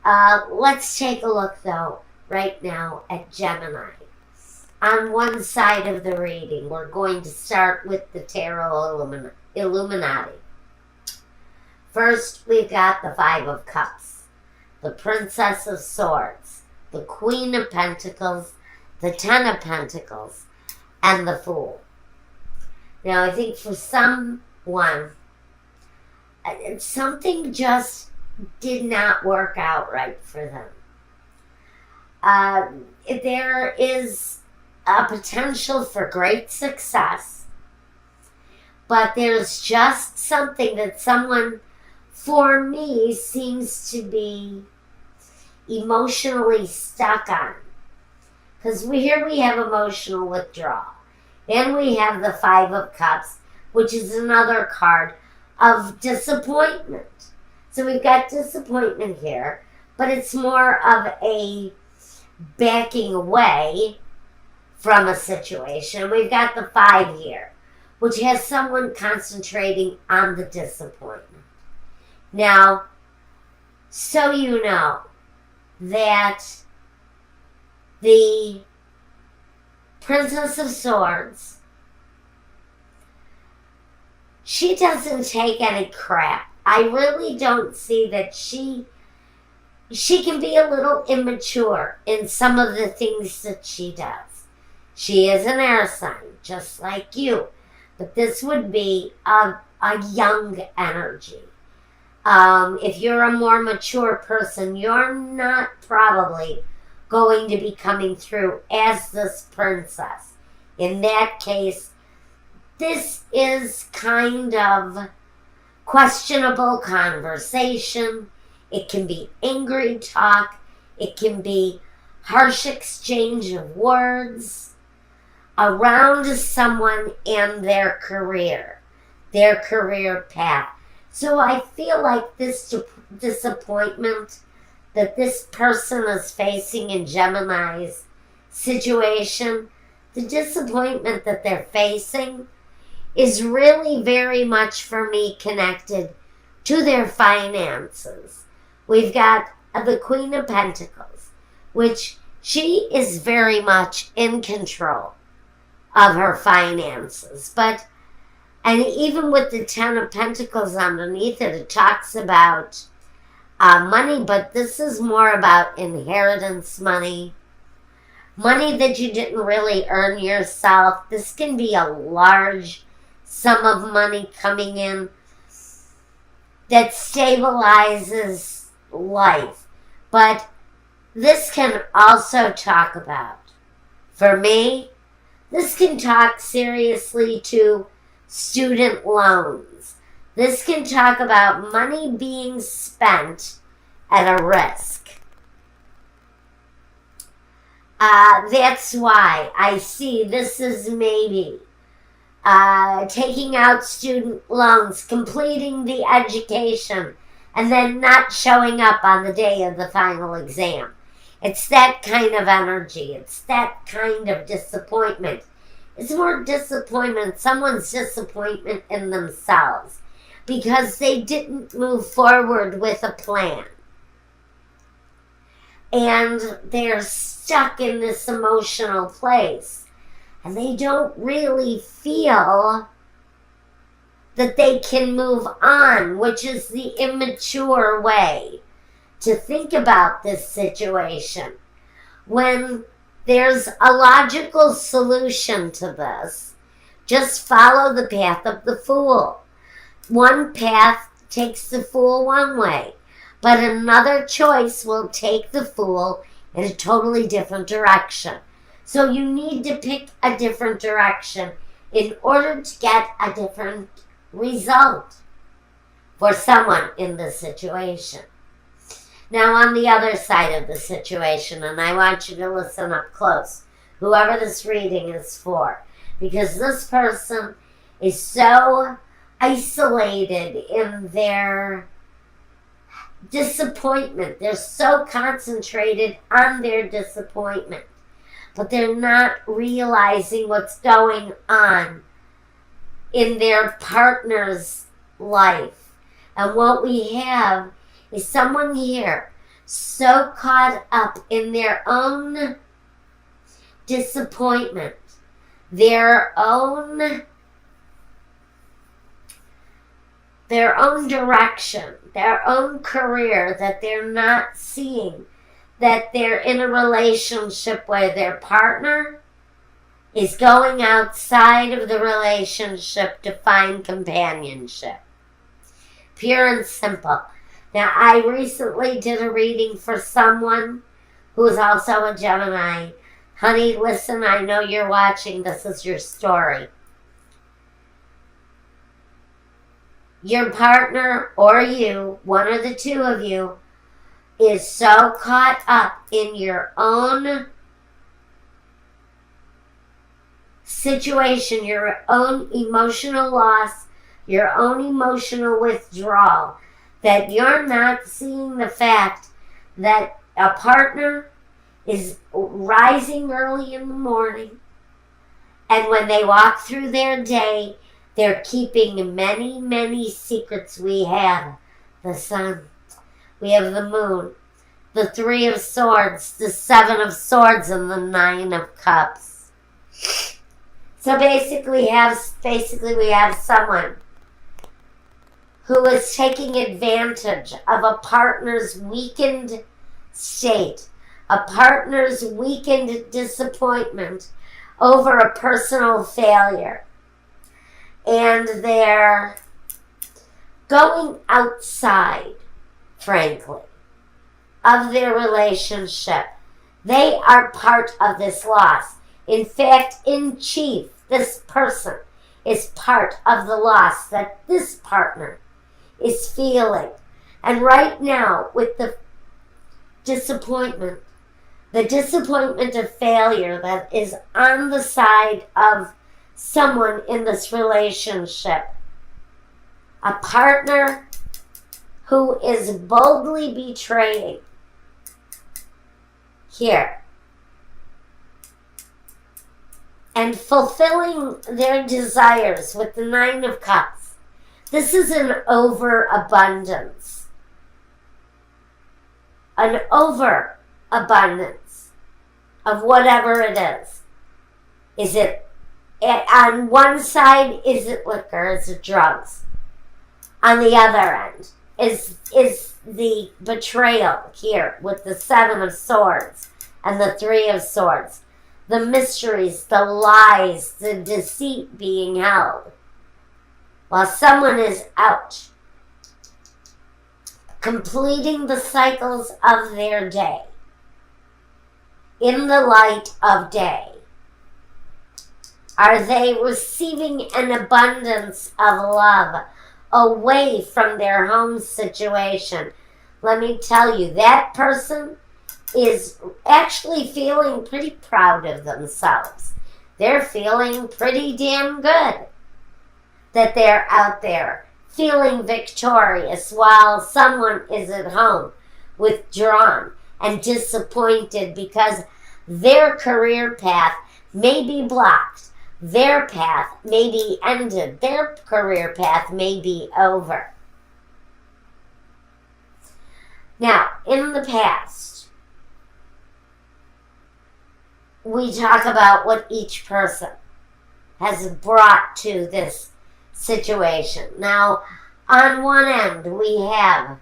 Let's take a look, though, right now at Gemini. On one side of the reading, we're going to start with the Tarot Illuminati. First, we've got the Five of Cups, the Princess of Swords, the Queen of Pentacles, the Ten of Pentacles, and the Fool. Now, I think for someone, something just did not work out right for them. There is a potential for great success, but there's just something that someone, for me, seems to be emotionally stuck on. Because here we have emotional withdrawal. Then we have the Five of Cups, which is another card of disappointment. So we've got disappointment here, but it's more of a backing away from a situation. We've got the Five here, which has someone concentrating on the disappointment. Now, so you know that the Princess of Swords, she doesn't take any crap. I really don't see that she can be a little immature in some of the things that she does. She is an air sign, just like you. But this would be a young energy. If you're a more mature person, you're not probably going to be coming through as this princess. In that case, this is kind of questionable conversation. It can be angry talk. It can be harsh exchange of words around someone and their career path. So I feel like this disappointment that this person is facing in Gemini's situation, the disappointment that they're facing is really very much, for me, connected to their finances. We've got the Queen of Pentacles, which she is very much in control of her finances. And even with the Ten of Pentacles underneath it, it talks about money, but this is more about inheritance money. Money that you didn't really earn yourself. This can be a large sum of money coming in that stabilizes life. But this can also talk about, for me, this can talk seriously to student loans. This can talk about money being spent at a risk. That's why I see this is maybe taking out student loans, completing the education, and then not showing up on the day of the final exam. It's that kind of energy. It's that kind of disappointment. It's more disappointment, someone's disappointment in themselves, because they didn't move forward with a plan. And they're stuck in this emotional place. And they don't really feel that they can move on, which is the immature way to think about this situation. When there's a logical solution to this, just follow the path of the Fool. One path takes the Fool one way, but another choice will take the Fool in a totally different direction. So you need to pick a different direction in order to get a different result for someone in this situation. Now, on the other side of the situation, and I want you to listen up close, whoever this reading is for, because this person is so isolated in their disappointment. They're so concentrated on their disappointment, but they're not realizing what's going on in their partner's life. And what we have is someone here so caught up in their own disappointment, their own direction, their own career, that they're not seeing that they're in a relationship where their partner is going outside of the relationship to find companionship. Pure and simple. Now, I recently did a reading for someone who is also a Gemini. Honey, listen, I know you're watching. This is your story. Your partner or you, one or the two of you, is so caught up in your own situation, your own emotional loss, your own emotional withdrawal, that you're not seeing the fact that a partner is rising early in the morning, and when they walk through their day, they're keeping many, many secrets. We have the sun, we have the moon, the 3 of Swords, the 7 of Swords, and the 9 of Cups. So basically we have someone who is taking advantage of a partner's weakened state, a partner's weakened disappointment over a personal failure. And they're going outside, frankly, of their relationship. They are part of this loss. In fact, in chief, this person is part of the loss that this partner is feeling. And right now, with the disappointment of failure that is on the side of someone in this relationship, a partner who is boldly betraying here and fulfilling their desires with the 9 of Cups. This is an overabundance. An overabundance of whatever it is. Is it, on one side, is it liquor, is it drugs? On the other end, is the betrayal here with the 7 of Swords and the 3 of Swords. The mysteries, the lies, the deceit being held. While someone is out, completing the cycles of their day, in the light of day. Are they receiving an abundance of love away from their home situation? Let me tell you, that person is actually feeling pretty proud of themselves. They're feeling pretty damn good that they're out there feeling victorious while someone is at home withdrawn and disappointed because their career path may be blocked. Their path may be ended. Their career path may be over. Now, in the past, we talk about what each person has brought to this situation. Now, on one end, we have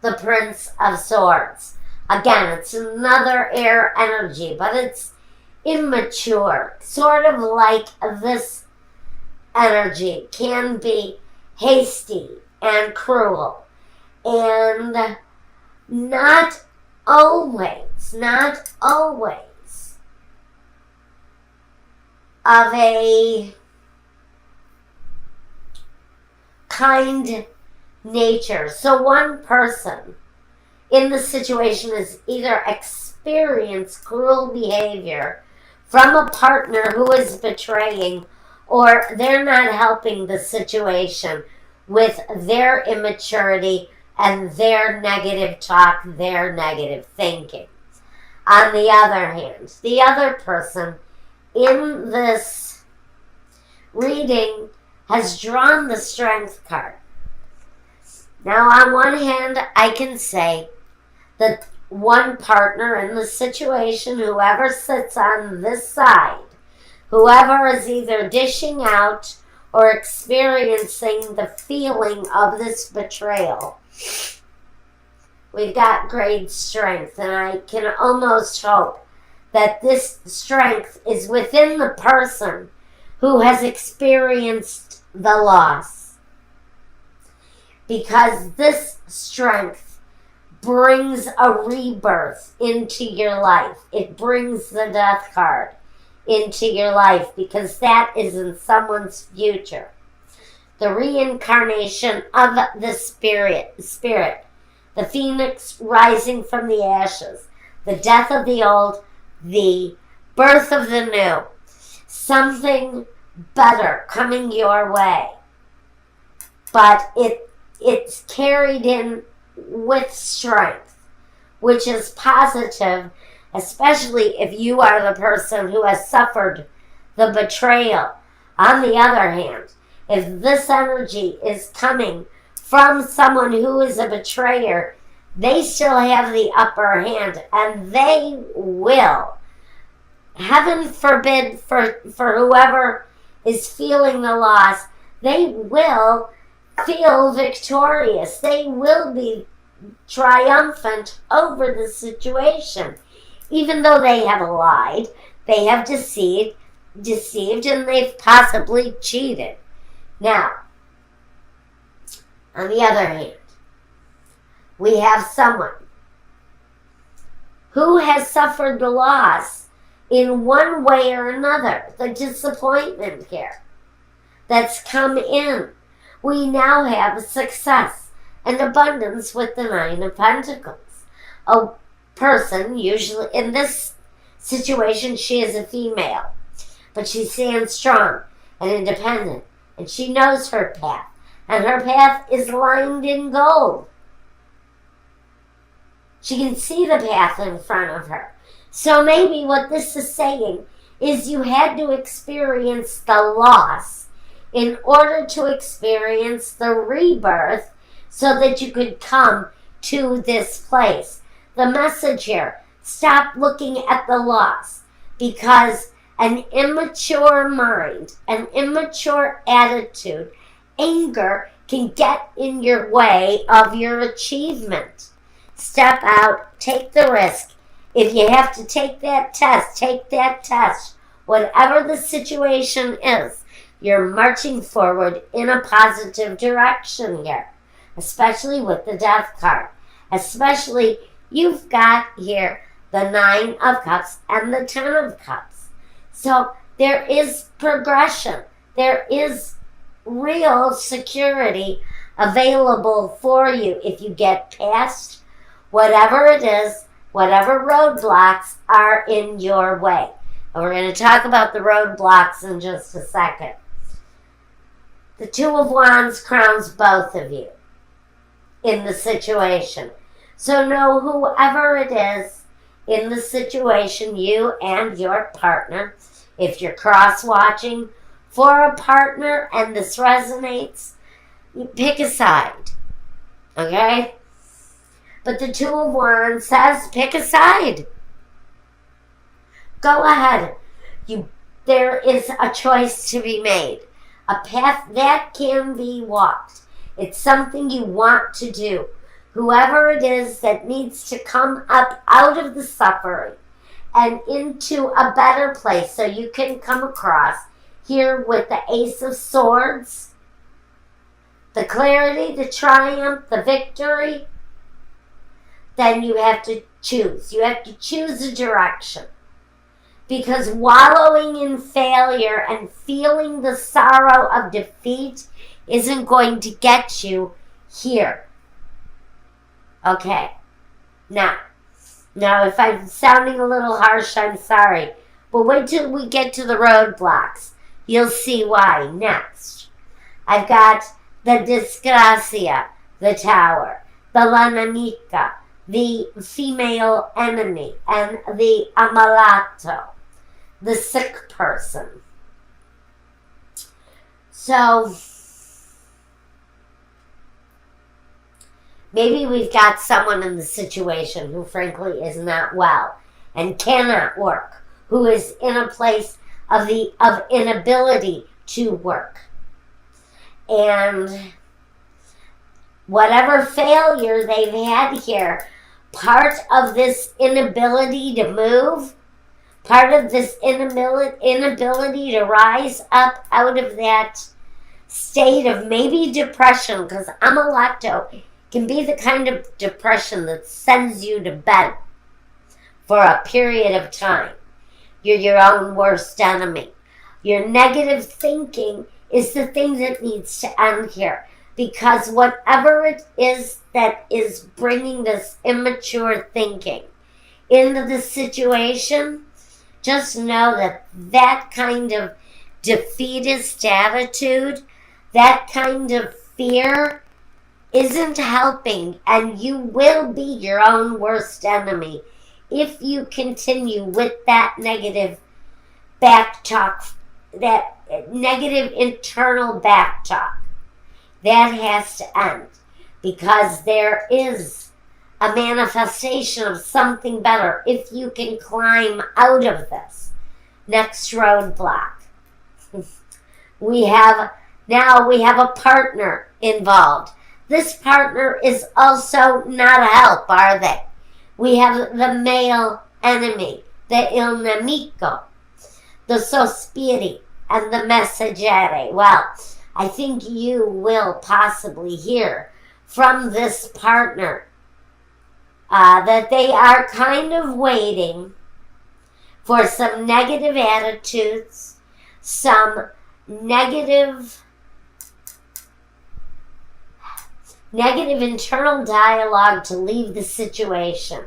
the Prince of Swords. Again, it's another air energy, but it's immature. Sort of like this energy can be hasty and cruel. And not always of a kind nature. So one person in the situation is either experience cruel behavior from a partner who is betraying, or they're not helping the situation with their immaturity and their negative talk, their negative thinking. On the other hand, the other person in this reading has drawn the Strength card. Now, on one hand, I can say that one partner in the situation, whoever sits on this side, whoever is either dishing out or experiencing the feeling of this betrayal, we've got great strength, and I can almost hope that this strength is within the person who has experienced the loss. Because this strength brings a rebirth into your life. It brings the death card into your life because that is in someone's future. The reincarnation of the spirit, the phoenix rising from the ashes, the death of the old, the birth of the new, something better coming your way. But it's carried in with strength, which is positive, especially if you are the person who has suffered the betrayal. On the other hand, if this energy is coming from someone who is a betrayer, they still have the upper hand, and they will, heaven forbid for whoever is feeling the loss, they will feel victorious. They will be triumphant over the situation. Even though they have lied, they have deceived, and they've possibly cheated. Now, on the other hand, we have someone who has suffered the loss in one way or another, the disappointment here that's come in. We now have success and abundance with the Nine of Pentacles. A person, usually in this situation, she is a female, but she stands strong and independent, and she knows her path, and her path is lined in gold. She can see the path in front of her. So maybe what this is saying is you had to experience the loss in order to experience the rebirth so that you could come to this place. The message here, stop looking at the loss, because an immature mind, an immature attitude, anger can get in your way of your achievement. Step out, take the risk. If you have to take that test, take that test. Whatever the situation is, you're marching forward in a positive direction here, especially with the Death card. Especially, you've got here the Nine of Cups and the Ten of Cups. So there is progression. There is real security available for you if you get past whatever it is, whatever roadblocks are in your way. And we're going to talk about the roadblocks in just a second. The Two of Wands crowns both of you in the situation. So know whoever it is in the situation, you and your partner, if you're cross-watching for a partner and this resonates, you pick a side. Okay? But the Two of Wands says pick a side. Go ahead. There is a choice to be made. A path that can be walked. It's something you want to do. Whoever it is that needs to come up out of the suffering and into a better place so you can come across here with the Ace of Swords, the clarity, the triumph, the victory, then you have to choose. You have to choose a direction. Because wallowing in failure and feeling the sorrow of defeat isn't going to get you here. Okay. Now, if I'm sounding a little harsh, I'm sorry. But wait till we get to the roadblocks. You'll see why next. I've got the Disgracia, the Tower, the La Nemica, the female enemy, and the Amalato, the sick person. So, Maybe we've got someone in the situation who frankly is not well and cannot work, who is in a place of inability to work. And whatever failure they've had here, part of this inability to move, part of this inability to rise up out of that state of maybe depression, because Amuleto can be the kind of depression that sends you to bed for a period of time. You're your own worst enemy. Your negative thinking is the thing that needs to end here, because whatever it is that is bringing this immature thinking into the situation, just know that that kind of defeatist attitude, that kind of fear isn't helping, and you will be your own worst enemy if you continue with that negative backtalk, that negative internal backtalk. That has to end, because there is a manifestation of something better if you can climb out of this next roadblock. We have a partner involved. This partner is also not a help, are they? We have the male enemy, the il nemico, the sospiri, and the messaggere. Well, I think you will possibly hear from this partner that they are kind of waiting for some negative attitudes, some negative internal dialogue to leave the situation.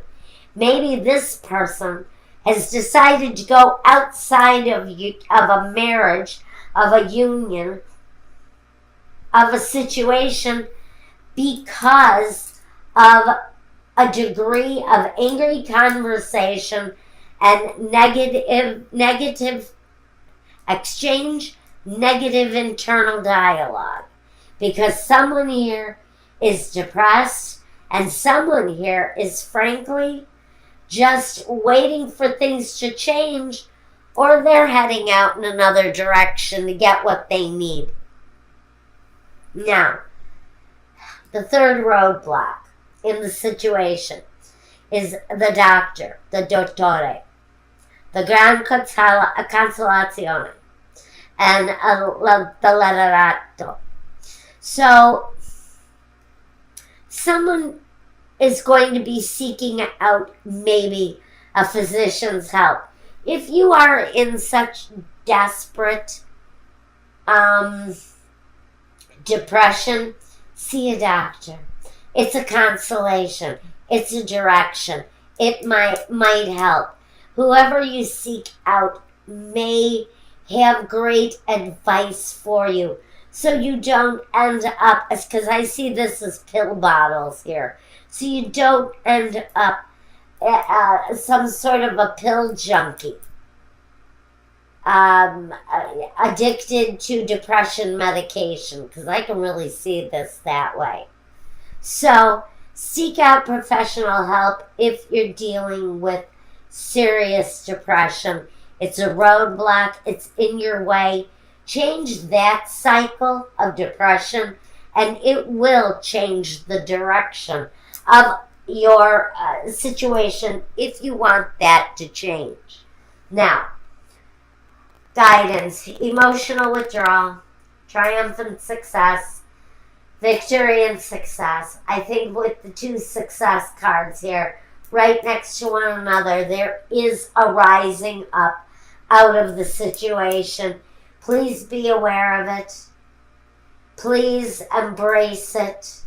Maybe this person has decided to go outside of a marriage, of a union, of a situation, because of a degree of angry conversation and negative exchange, negative internal dialogue. Because someone here is depressed, and someone here is frankly just waiting for things to change, or they're heading out in another direction to get what they need. Now, the third roadblock in the situation is the doctor, the dottore, the gran consolazione, and the letterato. So, someone is going to be seeking out maybe a physician's help. If you are in such desperate depression, see a doctor. It's a consolation. It's a direction. It might help. Whoever you seek out may have great advice for you, so you don't end up, because I see this as pill bottles here, so you don't end up some sort of a pill junkie, addicted to depression medication, because I can really see this that way. So seek out professional help if you're dealing with serious depression. It's a roadblock. It's in your way. Change that cycle of depression, and it will change the direction of your situation if you want that to change. Now, guidance, emotional withdrawal, triumphant success, victory and success. I think with the two success cards here, right next to one another, there is a rising up out of the situation. Please be aware of it. Please embrace it.